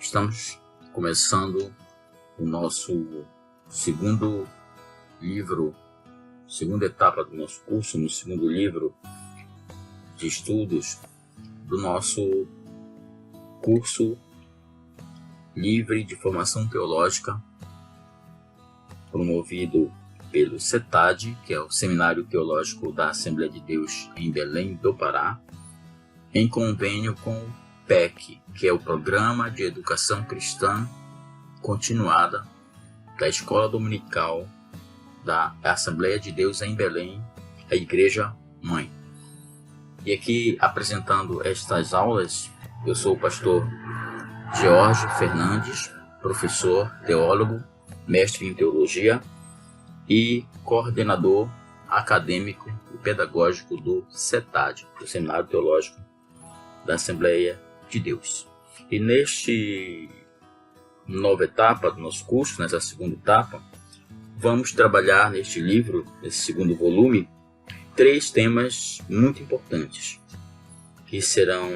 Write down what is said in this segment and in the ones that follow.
Estamos começando o nosso segundo livro, segunda etapa do nosso curso, no segundo livro de estudos do nosso curso livre de formação teológica, promovido pelo CETAD, que é o Seminário Teológico da Assembleia de Deus em Belém do Pará, em convênio com o PEC, que é o Programa de Educação Cristã Continuada da Escola Dominical da Assembleia de Deus em Belém, a Igreja Mãe. E aqui, apresentando estas aulas, eu sou o pastor Jorge Fernandes, professor, teólogo, mestre em teologia e coordenador acadêmico e pedagógico do CETAD, do Seminário Teológico da Assembleia de Deus. E neste nova etapa do nosso curso, nessa segunda etapa, vamos trabalhar neste livro, nesse segundo volume, 3 temas muito importantes, que serão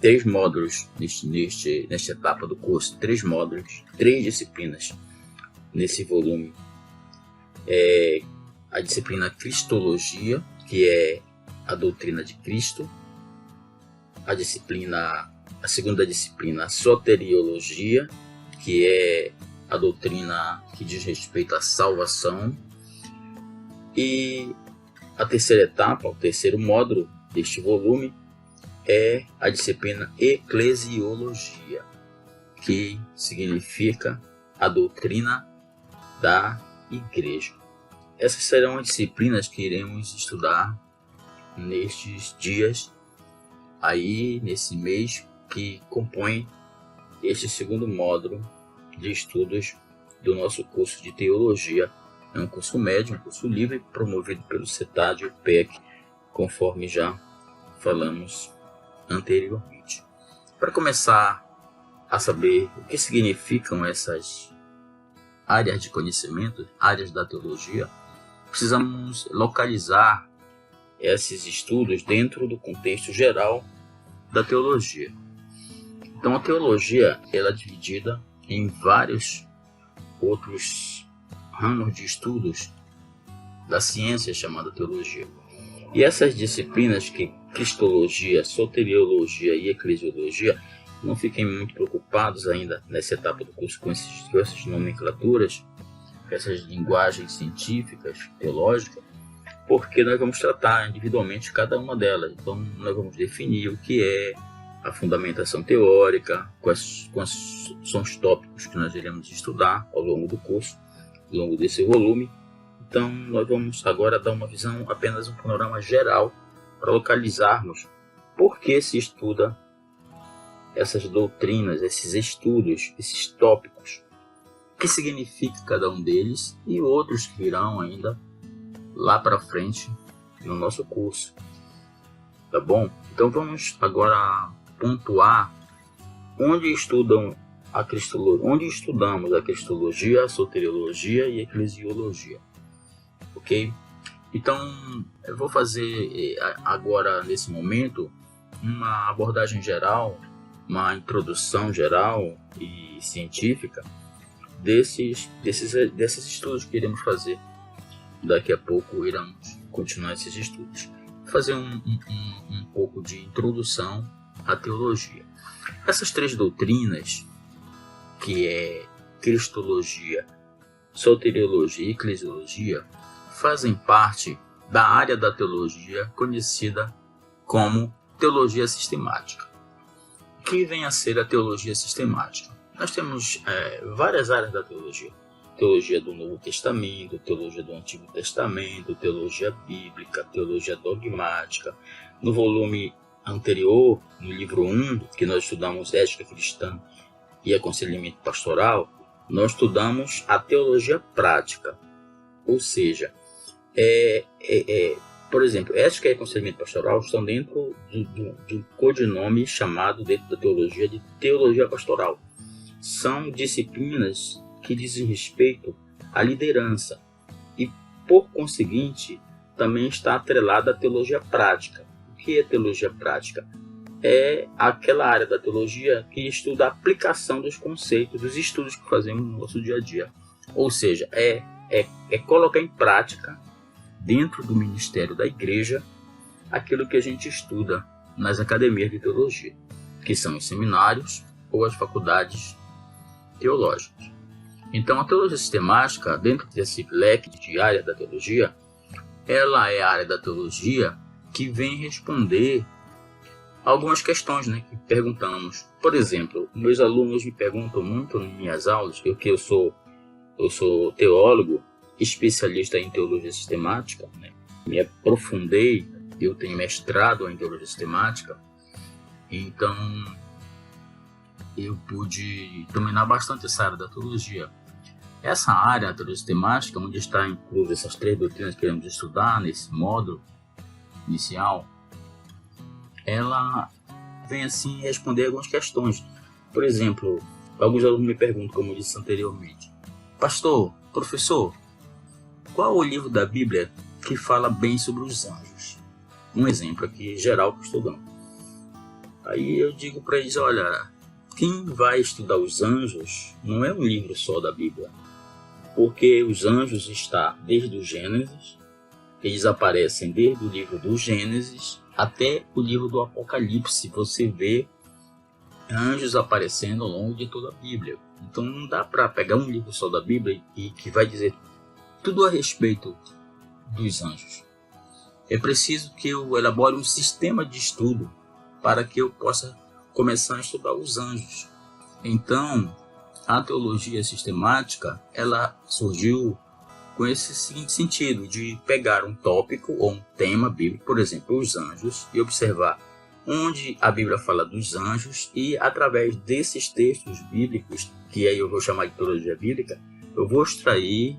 3 módulos nesta etapa do curso, 3 módulos, 3 disciplinas nesse volume. A disciplina Cristologia, que é a doutrina de Cristo, a segunda disciplina Soteriologia, que é a doutrina que diz respeito à salvação, e a terceira etapa, o terceiro módulo deste volume, é a disciplina Eclesiologia, que significa a doutrina da Igreja. Essas serão as disciplinas que iremos estudar nestes dias, aí nesse mês que compõe este segundo módulo de estudos do nosso curso de teologia. É um curso médio, um curso livre, promovido pelo CETAD e o PEC, conforme já falamos anteriormente. Para começar a saber o que significam essas áreas de conhecimento, áreas da teologia, precisamos localizar esses estudos dentro do contexto geral da teologia. Então, a teologia ela é dividida em vários outros ramos de estudos da ciência chamada teologia. E essas disciplinas, que Cristologia, Soteriologia e Eclesiologia, não fiquem muito preocupados ainda nessa etapa do curso com essas nomenclaturas, com essas linguagens científicas, teológicas, porque nós vamos tratar individualmente cada uma delas. Então, nós vamos definir o que é a fundamentação teórica, quais são os tópicos que nós iremos estudar ao longo do curso, ao longo desse volume. Então, nós vamos agora dar uma visão, apenas um panorama geral, para localizarmos por que se estuda essas doutrinas, esses estudos, esses tópicos, o que significa cada um deles e outros que virão ainda lá para frente no nosso curso. Tá bom? Então vamos agora pontuar onde estudamos a Cristologia, a Soteriologia e a Eclesiologia. Ok? Então eu vou fazer agora, nesse momento, uma abordagem geral, uma introdução geral e científica desses estudos que iremos fazer. Daqui a pouco iremos continuar esses estudos. Vou fazer um pouco de introdução à teologia. Essas 3 doutrinas, que é Cristologia, Soteriologia e Eclesiologia, fazem parte da área da teologia conhecida como teologia sistemática. O que vem a ser a teologia sistemática? Nós temos várias áreas da teologia. Teologia do Novo Testamento, teologia do Antigo Testamento, teologia bíblica, teologia dogmática. No volume anterior, no livro 1, que nós estudamos ética cristã e aconselhamento pastoral, nós estudamos a teologia prática. Ou seja, por exemplo, ética e aconselhamento pastoral estão dentro de um codinome chamado dentro da teologia de teologia pastoral. São disciplinas que dizem respeito à liderança e, por conseguinte, também está atrelada à teologia prática. O que é teologia prática? é aquela área da teologia que estuda a aplicação dos conceitos, dos estudos que fazemos no nosso dia a dia. Ou seja, é colocar em prática, dentro do ministério da igreja, aquilo que a gente estuda nas academias de teologia, que são os seminários ou as faculdades teológicas. Então, a teologia sistemática, dentro desse leque de área da teologia, ela é a área da teologia que vem responder algumas questões, né, que perguntamos. Por exemplo, meus alunos me perguntam muito em minhas aulas, porque eu sou teólogo, especialista em teologia sistemática, né, me aprofundei, eu tenho mestrado em teologia sistemática, então eu pude dominar bastante essa área da teologia. Essa área, a teologia sistemática, onde está incluso essas 3 doutrinas que queremos estudar nesse módulo inicial, ela vem assim responder algumas questões. Por exemplo, alguns alunos me perguntam, como eu disse anteriormente: pastor, professor, qual o livro da Bíblia que fala bem sobre os anjos? Um exemplo aqui geral que eu estou dando. Aí eu digo para eles: olha, quem vai estudar os anjos não é um livro só da Bíblia, porque os anjos estão desde o Gênesis, eles aparecem desde o livro do Gênesis até o livro do Apocalipse. Você vê anjos aparecendo ao longo de toda a Bíblia. Então não dá para pegar um livro só da Bíblia e que vai dizer tudo a respeito dos anjos. É preciso que eu elabore um sistema de estudo para que eu possa começar a estudar os anjos. Então, a teologia sistemática, ela surgiu com esse seguinte sentido, de pegar um tópico ou um tema bíblico, por exemplo, os anjos, e observar onde a Bíblia fala dos anjos, e através desses textos bíblicos, que aí eu vou chamar de teologia bíblica, eu vou extrair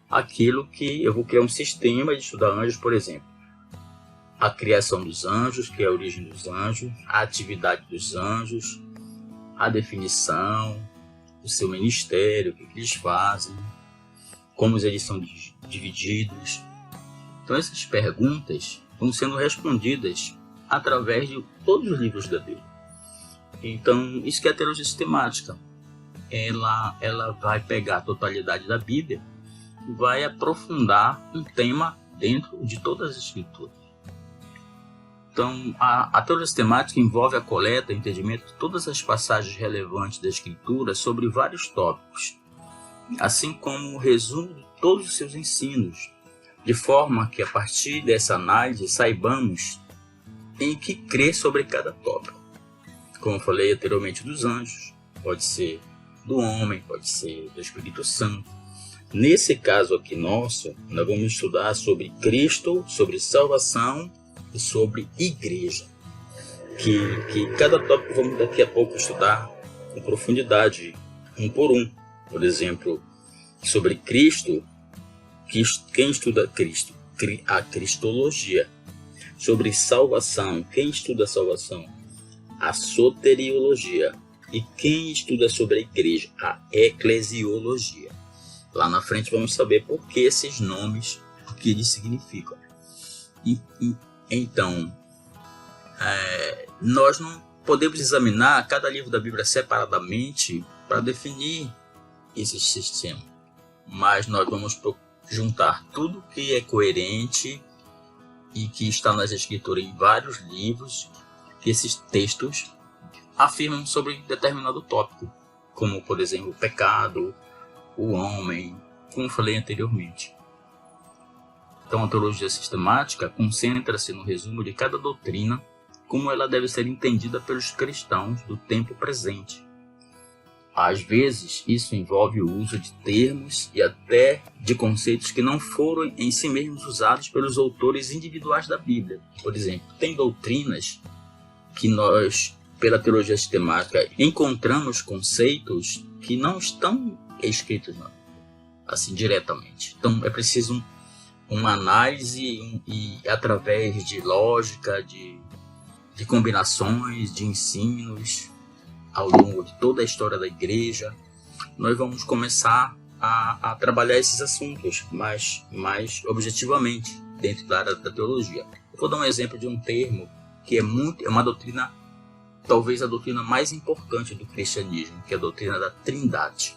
aquilo que eu vou criar um sistema de estudar anjos, por exemplo, a criação dos anjos, que é a origem dos anjos, a atividade dos anjos, a definição, o seu ministério, o que eles fazem, como eles são divididos. Então essas perguntas vão sendo respondidas através de todos os livros da Bíblia. Então isso que é a teologia sistemática. Ela vai pegar a totalidade da Bíblia e vai aprofundar um tema dentro de todas as escrituras. Então a teologia sistemática envolve a coleta e entendimento de todas as passagens relevantes da escritura sobre vários tópicos, assim como o resumo de todos os seus ensinos, de forma que a partir dessa análise saibamos em que crer sobre cada tópico. Como eu falei anteriormente dos anjos, pode ser do homem, pode ser do Espírito Santo. Nesse caso aqui nosso, nós vamos estudar sobre Cristo, sobre salvação e sobre igreja, que cada tópico vamos daqui a pouco estudar com profundidade, um por um. Por exemplo, sobre Cristo, quem estuda Cristo? A cristologia. Sobre salvação, quem estuda a salvação? A soteriologia. E quem estuda sobre a igreja? A eclesiologia. Lá na frente vamos saber por que esses nomes, o que eles significam. Então, nós não podemos examinar cada livro da Bíblia separadamente para definir esse sistema, mas nós vamos juntar tudo que é coerente e que está nas escrituras em vários livros, que esses textos afirmam sobre determinado tópico, como por exemplo o pecado, o homem, como falei anteriormente. Então a teologia sistemática concentra-se no resumo de cada doutrina, como ela deve ser entendida pelos cristãos do tempo presente. Às vezes, isso envolve o uso de termos e até de conceitos que não foram em si mesmos usados pelos autores individuais da Bíblia. Por exemplo, tem doutrinas que nós, pela teologia sistemática, encontramos conceitos que não estão escritos assim diretamente. Então, é preciso uma análise e através de lógica, de combinações, de ensinos, ao longo de toda a história da igreja, nós vamos começar a trabalhar esses assuntos mais objetivamente dentro da área da teologia. Eu vou dar um exemplo de um termo que é uma doutrina, talvez a doutrina mais importante do cristianismo, que é a doutrina da Trindade.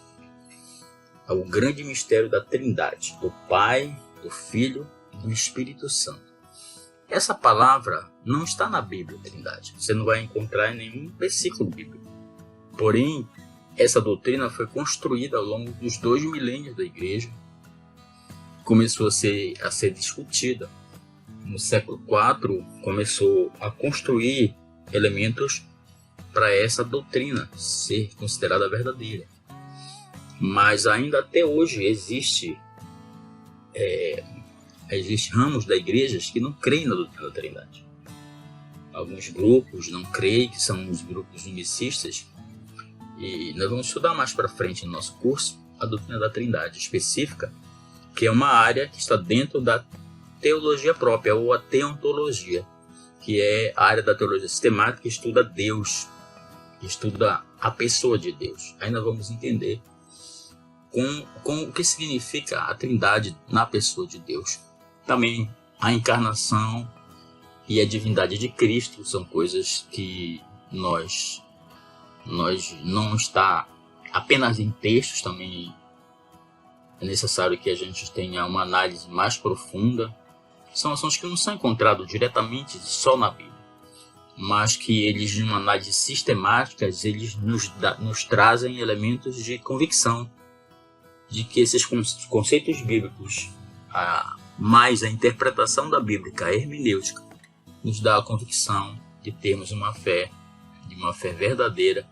É o grande mistério da Trindade, do Pai, do Filho e do Espírito Santo. Essa palavra não está na Bíblia, Trindade. Você não vai encontrar em nenhum versículo bíblico. Porém, essa doutrina foi construída ao longo dos 2 milênios da igreja. Começou a ser discutida. No século IV, começou a construir elementos para essa doutrina ser considerada verdadeira. Mas ainda até hoje existe ramos da igreja que não creem na doutrina da Trindade. Alguns grupos não creem, que são os grupos unicistas, e nós vamos estudar mais para frente no nosso curso a doutrina da Trindade específica, que é uma área que está dentro da teologia própria, ou a teontologia, que é a área da teologia sistemática que estuda Deus, que estuda a pessoa de Deus. Aí nós vamos entender com o que significa a Trindade na pessoa de Deus. Também a encarnação e a divindade de Cristo são coisas que nós não está apenas em textos, também é necessário que a gente tenha uma análise mais profunda. São assuntos que não são encontrados diretamente só na Bíblia, mas que eles, de uma análise sistemática, eles nos trazem elementos de convicção de que esses conceitos bíblicos, mais a interpretação da Bíblia, a hermenêutica, nos dá a convicção de termos uma fé verdadeira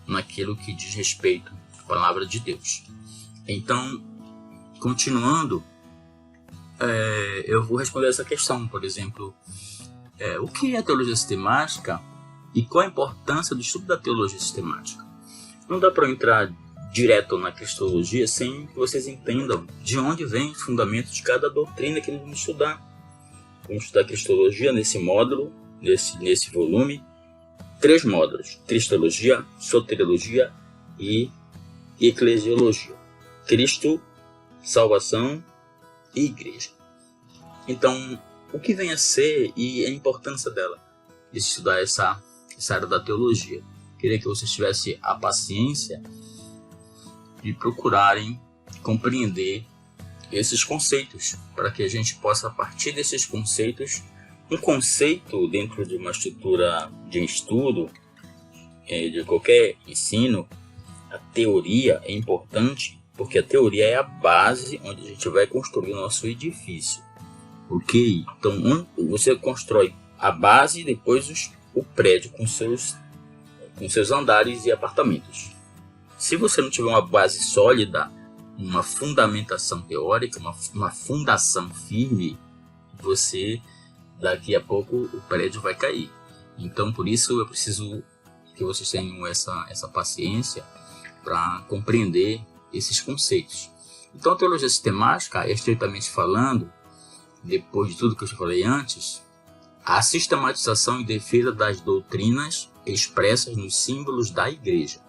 naquilo que diz respeito à palavra de Deus. Então, continuando, eu vou responder essa questão, por exemplo, o que é a teologia sistemática e qual a importância do estudo da teologia sistemática? Não dá para entrar direto na cristologia sem que vocês entendam de onde vem os fundamentos de cada doutrina que nós vamos estudar. Vamos estudar cristologia nesse módulo, nesse volume, 3 módulos: cristologia, soteriologia e eclesiologia. Cristo, salvação e igreja. Então, o que vem a ser e a importância dela, de estudar essa área da teologia? Queria que vocês tivessem a paciência de procurarem compreender esses conceitos, para que a gente possa, a partir desses conceitos, um conceito dentro de uma estrutura de estudo, de qualquer ensino, a teoria é importante, porque a teoria é a base onde a gente vai construir o nosso edifício. Ok? Então, você constrói a base e depois o prédio com seus andares e apartamentos. Se você não tiver uma base sólida, uma fundamentação teórica, uma fundação firme, daqui a pouco o prédio vai cair. Então, por isso eu preciso que vocês tenham essa paciência para compreender esses conceitos. Então, a teologia sistemática, estritamente falando, depois de tudo que eu já falei antes, a sistematização e defesa das doutrinas expressas nos símbolos da igreja.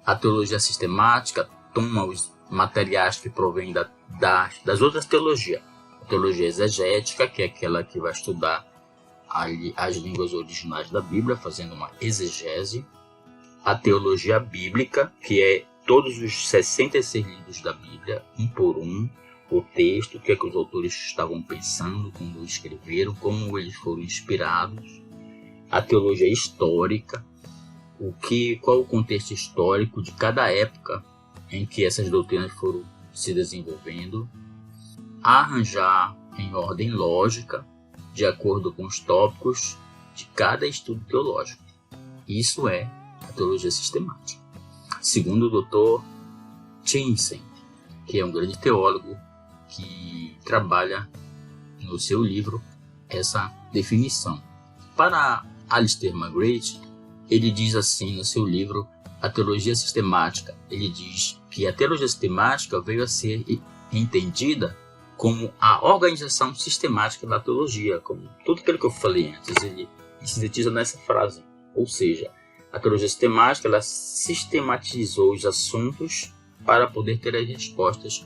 A teologia sistemática toma os materiais que provêm das outras teologias. A teologia exegética, que é aquela que vai estudar as línguas originais da Bíblia, fazendo uma exegese. A teologia bíblica, que é todos os 66 livros da Bíblia, um por um, o texto, o que é que os autores estavam pensando quando escreveram, como eles foram inspirados. A teologia histórica, qual o contexto histórico de cada época em que essas doutrinas foram se desenvolvendo. Arranjar em ordem lógica, de acordo com os tópicos de cada estudo teológico. Isso é a teologia sistemática. Segundo o Dr. Chinsen, que é um grande teólogo que trabalha no seu livro essa definição. Para Alistair McGrath, ele diz assim no seu livro A Teologia Sistemática, ele diz que a teologia sistemática veio a ser entendida como a organização sistemática da teologia, como tudo aquilo que eu falei antes, ele sintetiza nessa frase. Ou seja, a teologia sistemática ela sistematizou os assuntos para poder ter as respostas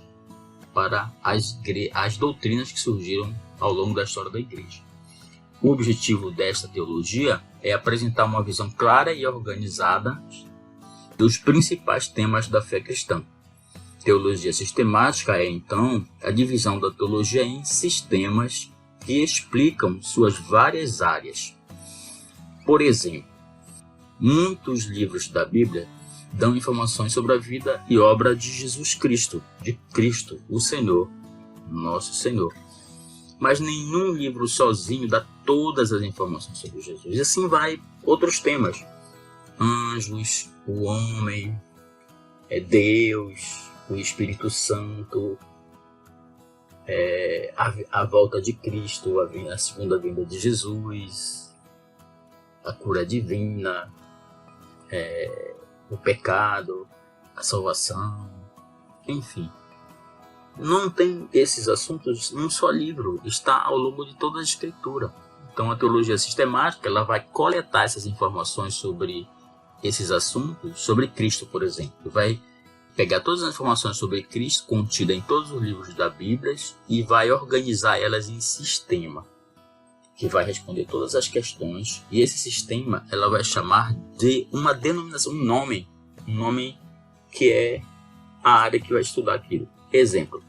para as doutrinas que surgiram ao longo da história da igreja. O objetivo desta teologia é apresentar uma visão clara e organizada dos principais temas da fé cristã. Teologia sistemática é, então, a divisão da teologia em sistemas que explicam suas várias áreas. Por exemplo, muitos livros da Bíblia dão informações sobre a vida e obra de Jesus Cristo, de Cristo, o Senhor, nosso Senhor. Mas nenhum livro sozinho dá todas as informações sobre Jesus. E assim vai outros temas. Anjos, o homem, Deus, o Espírito Santo, a volta de Cristo, a segunda vinda de Jesus, a cura divina, o pecado, a salvação, enfim. Não tem esses assuntos num só livro, está ao longo de toda a Escritura. Então a teologia sistemática ela vai coletar essas informações sobre esses assuntos, sobre Cristo, por exemplo. Vai pegar todas as informações sobre Cristo contidas em todos os livros da Bíblia e vai organizar elas em sistema, que vai responder todas as questões. E esse sistema ela vai chamar de uma denominação, um nome que é a área que vai estudar aquilo. Exemplo,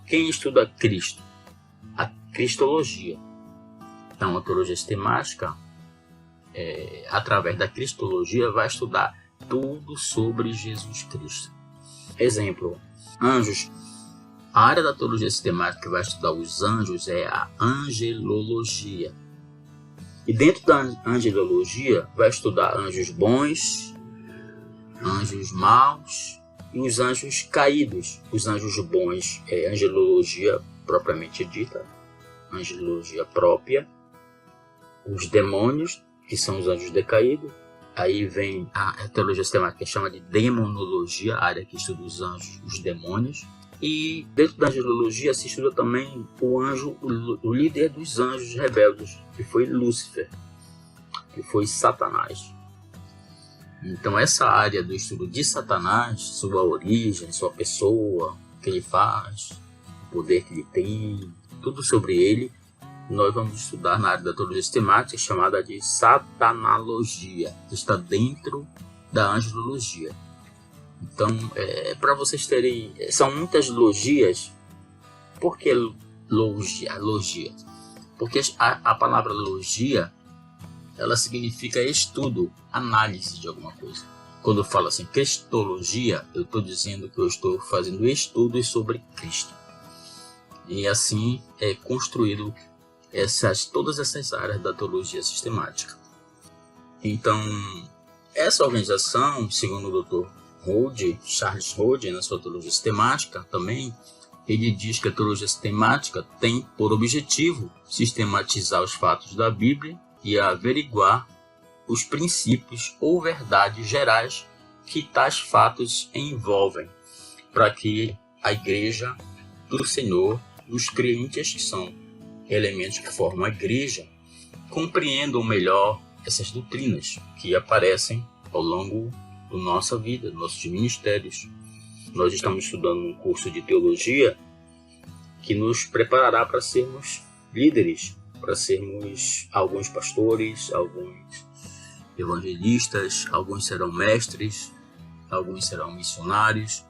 quem estuda Cristo? A Cristologia. Então, a teologia sistemática, através da Cristologia, vai estudar tudo sobre Jesus Cristo. Exemplo, anjos. A área da teologia sistemática que vai estudar os anjos é a angelologia. E dentro da angelologia, vai estudar anjos bons, anjos maus, e os anjos caídos. Os anjos bons é angelologia propriamente dita, angelologia própria. Os demônios, que são os anjos decaídos. Aí vem a teologia sistemática que chama de demonologia, a área que estuda os anjos, os demônios. E dentro da angelologia se estuda também o anjo, o líder dos anjos rebeldes, que foi Lúcifer, que foi Satanás. Então essa área do estudo de Satanás, sua origem, sua pessoa, o que ele faz, o poder que ele tem, tudo sobre ele, nós vamos estudar na área da teologia sistemática chamada de satanologia, que está dentro da angelologia. Então, para vocês terem, são muitas logias. Por que logia? Porque a palavra logia, ela significa estudo, análise de alguma coisa. Quando eu falo assim, cristologia, eu estou dizendo que eu estou fazendo estudos sobre Cristo. E assim é construído todas essas áreas da teologia sistemática. Então, essa organização, segundo o Dr. Charles Rhodes, na sua teologia sistemática também, ele diz que a teologia sistemática tem por objetivo sistematizar os fatos da Bíblia e averiguar os princípios ou verdades gerais que tais fatos envolvem, para que a Igreja do Senhor, os crentes que são elementos que formam a Igreja, compreendam melhor essas doutrinas que aparecem ao longo da nossa vida, dos nossos ministérios. Nós estamos estudando um curso de teologia que nos preparará para sermos líderes, para sermos alguns pastores, alguns evangelistas, alguns serão mestres, alguns serão missionários,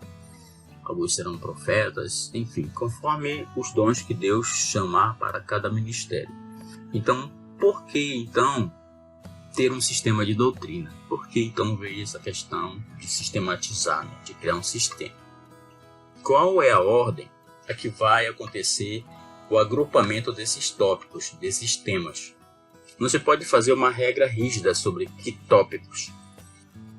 alguns serão profetas, enfim, conforme os dons que Deus chamar para cada ministério. Então, por que então ter um sistema de doutrina? Por que então veio essa questão de sistematizar, de criar um sistema? Qual é a ordem a que vai acontecer o agrupamento desses tópicos, desses temas? Não se pode fazer uma regra rígida sobre que tópicos,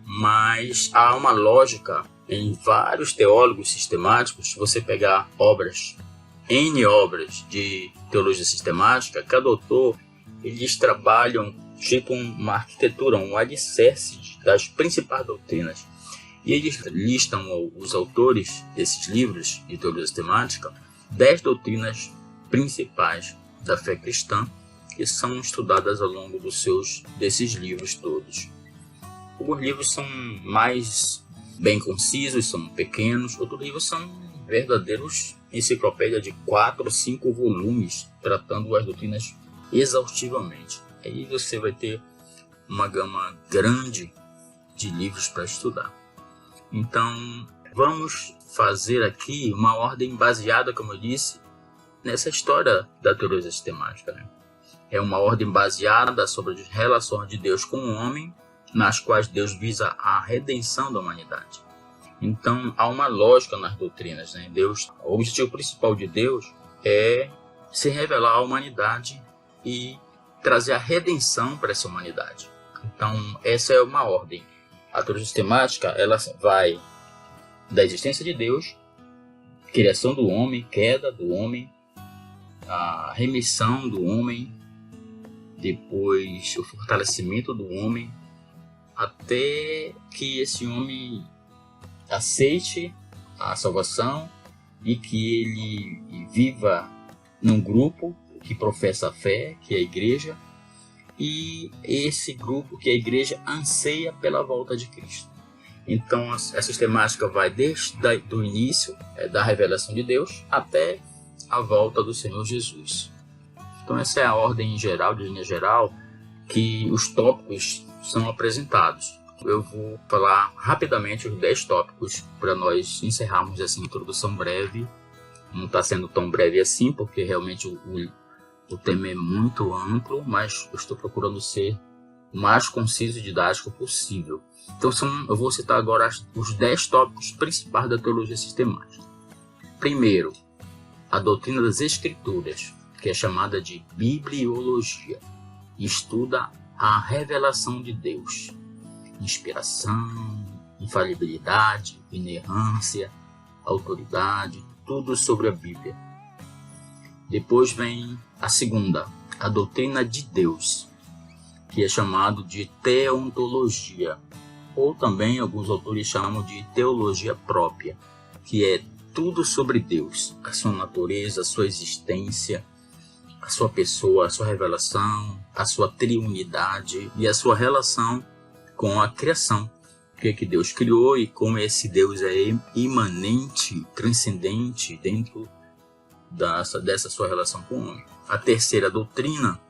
mas há uma lógica em vários teólogos sistemáticos. Você pegar N obras de teologia sistemática, cada autor, eles trabalham tipo uma arquitetura, um alicerce das principais doutrinas. E eles listam os autores desses livros de teologia sistemática 10 doutrinas principais da fé cristã que são estudadas ao longo desses livros todos. Alguns livros são mais bem concisos, são pequenos. Outros livros são verdadeiros enciclopédias de 4 ou 5 volumes, tratando as doutrinas exaustivamente. Aí você vai ter uma gama grande de livros para estudar. Então, vamos fazer aqui uma ordem baseada, como eu disse, nessa história da teologia sistemática, né? É uma ordem baseada sobre as relações de Deus com o homem, nas quais Deus visa a redenção da humanidade. Então, há uma lógica nas doutrinas, né? O objetivo principal de Deus é se revelar à humanidade e trazer a redenção para essa humanidade. Então, essa é uma ordem. A teologia sistemática, ela vai da existência de Deus, criação do homem, queda do homem, a remissão do homem, depois o fortalecimento do homem, até que esse homem aceite a salvação e que ele viva num grupo que professa a fé, que é a igreja, e esse grupo, que é a igreja, anseia pela volta de Cristo. Então, a sistemática vai desde o início da revelação de Deus até a volta do Senhor Jesus. Então, essa é a ordem em geral, de linha geral, que os tópicos são apresentados. Eu vou falar rapidamente os 10 tópicos para nós encerrarmos essa introdução breve. Não está sendo tão breve assim, porque realmente o tema é muito amplo, mas eu estou procurando ser o mais conciso e didático possível. Então, eu vou citar agora os 10 tópicos principais da teologia sistemática. Primeiro, a doutrina das Escrituras, que é chamada de bibliologia, estuda a revelação de Deus, inspiração, infalibilidade, inerrância, autoridade, tudo sobre a Bíblia. Depois vem a segunda, a doutrina de Deus, que é chamado de teontologia, ou também alguns autores chamam de teologia própria, que é tudo sobre Deus, a sua natureza, a sua existência, a sua pessoa, a sua revelação, a sua triunidade e a sua relação com a criação. O que Deus criou e como esse Deus é imanente, transcendente dentro dessa sua relação com o homem. A terceira doutrina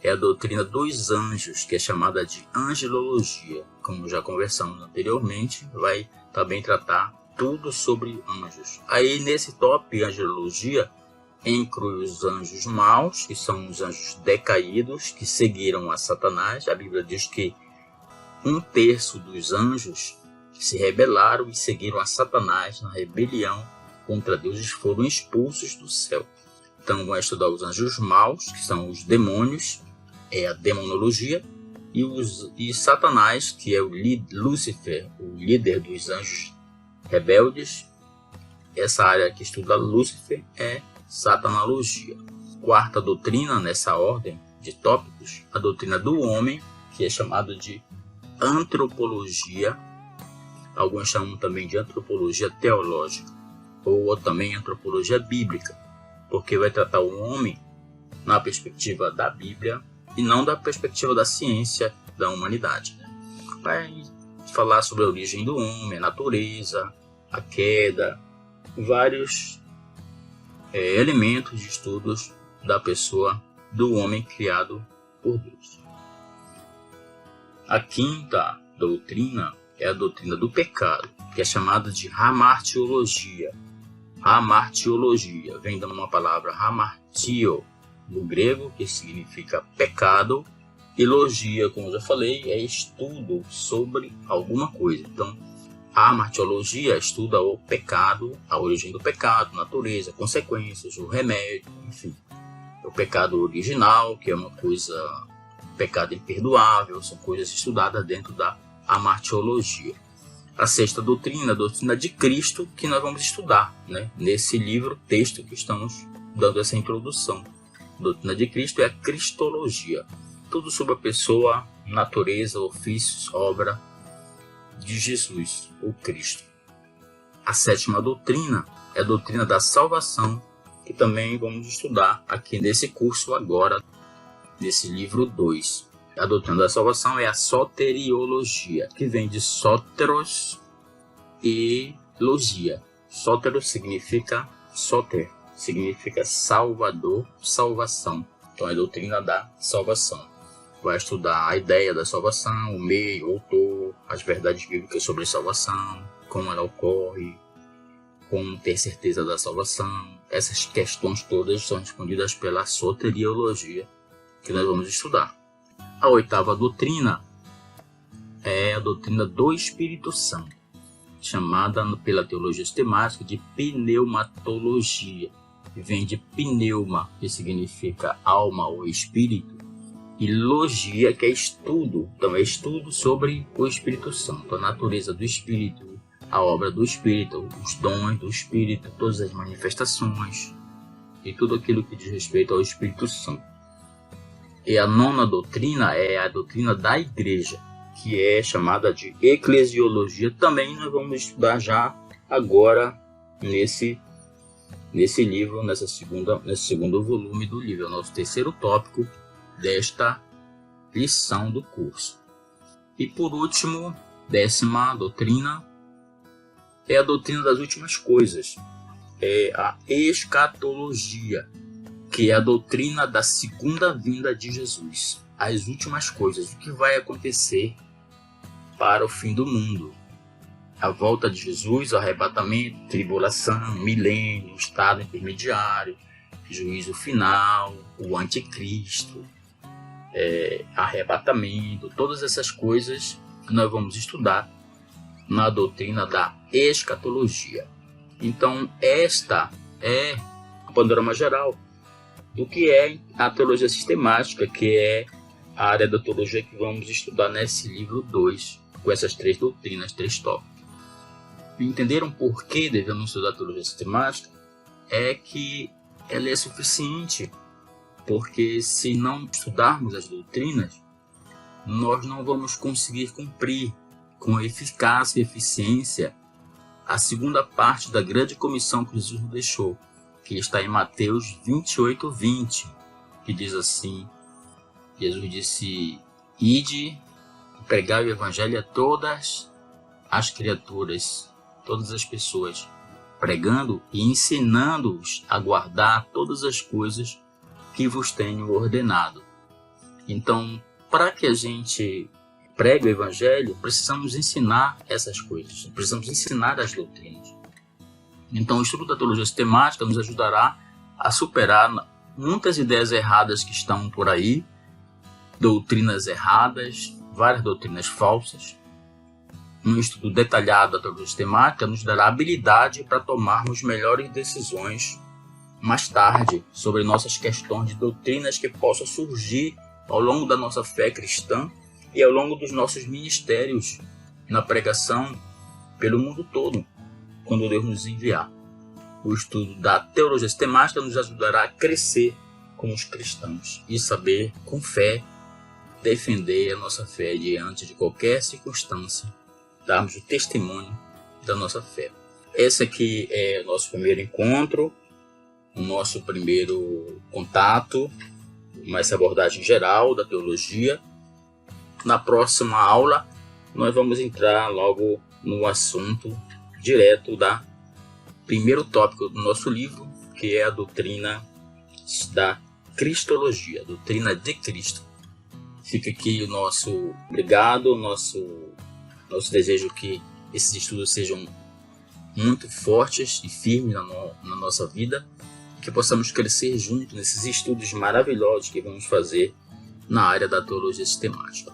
é a doutrina dos anjos, que é chamada de angelologia. Como já conversamos anteriormente, vai também tratar tudo sobre anjos. Aí nesse tópico, angelologia, inclui os anjos maus, que são os anjos decaídos, que seguiram a Satanás. A Bíblia diz que 1/3 dos anjos se rebelaram e seguiram a Satanás na rebelião contra Deus e foram expulsos do céu. Então vão estudar os anjos maus, que são os demônios, é a demonologia, e Satanás, que é o Lúcifer, o líder dos anjos rebeldes. Essa área que estuda Lúcifer é satanologia. Quarta doutrina nessa ordem de tópicos, a doutrina do homem, que é chamado de antropologia. Alguns chamam também de antropologia teológica, ou também antropologia bíblica, porque vai tratar o homem na perspectiva da Bíblia e não da perspectiva da ciência da humanidade. Vai falar sobre a origem do homem, a natureza, a queda, vários elementos de estudos da pessoa do homem criado por Deus. A quinta doutrina é a doutrina do pecado, que é chamada de hamartiologia. Hamartiologia vem de uma palavra hamartio, do grego, que significa pecado, e logia, como eu já falei, é estudo sobre alguma coisa. Então, a hamartiologia estuda o pecado, a origem do pecado, natureza, consequências, o remédio, enfim. O pecado original, que é uma coisa, pecado imperdoável, são coisas estudadas dentro da hamartiologia. A sexta doutrina, a doutrina de Cristo, que nós vamos estudar, né? Nesse livro, texto que estamos dando essa introdução. A doutrina de Cristo é a cristologia, tudo sobre a pessoa, natureza, ofícios, obra de Jesus, o Cristo. A sétima doutrina é a doutrina da salvação, que também vamos estudar aqui nesse curso agora, nesse livro 2. A doutrina da salvação é a soteriologia, que vem de sóteros e logia. Sóteros significa soter, significa salvador, salvação. Então é a doutrina da salvação. Vai estudar a ideia da salvação, o meio, o autor, as verdades bíblicas sobre a salvação, como ela ocorre, como ter certeza da salvação. Essas questões todas são respondidas pela soteriologia, que nós vamos estudar. A oitava doutrina é a doutrina do Espírito Santo, chamada pela teologia sistemática de pneumatologia. Vem de pneuma, que significa alma ou espírito, e logia, que é estudo. Então é estudo sobre o Espírito Santo, a natureza do Espírito, a obra do Espírito, os dons do Espírito, todas as manifestações e tudo aquilo que diz respeito ao Espírito Santo. E a nona doutrina é a doutrina da Igreja, que é chamada de eclesiologia. Também nós vamos estudar já agora nesse livro, nesse segundo volume do livro. É o nosso terceiro tópico desta lição do curso. E por último, 10ª doutrina é a doutrina das últimas coisas. É a escatologia, que é a doutrina da segunda vinda de Jesus. As últimas coisas, o que vai acontecer para o fim do mundo. A volta de Jesus, o arrebatamento, tribulação, milênio, estado intermediário, juízo final, o anticristo, arrebatamento, todas essas coisas que nós vamos estudar na doutrina da escatologia. Então, esta é o panorama geral do que é a teologia sistemática, que é a área da teologia que vamos estudar nesse livro 2, com essas 3 doutrinas, 3 tópicos. Entenderam por que devemos estudar a teologia sistemática? É que ela é suficiente, porque se não estudarmos as doutrinas, nós não vamos conseguir cumprir com eficácia e eficiência a segunda parte da grande comissão que Jesus nos deixou, que está em Mateus 28:20, que diz assim: Jesus disse: ide, pregai o evangelho a todas as criaturas, todas as pessoas, pregando e ensinando-os a guardar todas as coisas que vos tenho ordenado. Então, para que a gente pregue o evangelho, precisamos ensinar essas coisas, precisamos ensinar as doutrinas. Então, o estudo da teologia sistemática nos ajudará a superar muitas ideias erradas que estão por aí, doutrinas erradas, várias doutrinas falsas. Um estudo detalhado da teologia sistemática nos dará habilidade para tomarmos melhores decisões mais tarde sobre nossas questões de doutrinas que possam surgir ao longo da nossa fé cristã e ao longo dos nossos ministérios na pregação pelo mundo todo, quando Deus nos enviar. O estudo da teologia sistemática nos ajudará a crescer como os cristãos e saber, com fé, defender a nossa fé diante de qualquer circunstância, darmos o testemunho da nossa fé. Esse aqui é o nosso primeiro encontro, o nosso primeiro contato, essa abordagem geral da teologia. Na próxima aula, nós vamos entrar logo no assunto direto da primeiro tópico do nosso livro, que é a doutrina da Cristologia, a doutrina de Cristo. Fica aqui o nosso obrigado, nosso desejo que esses estudos sejam muito fortes e firmes na nossa vida, que possamos crescer juntos nesses estudos maravilhosos que vamos fazer na área da teologia sistemática.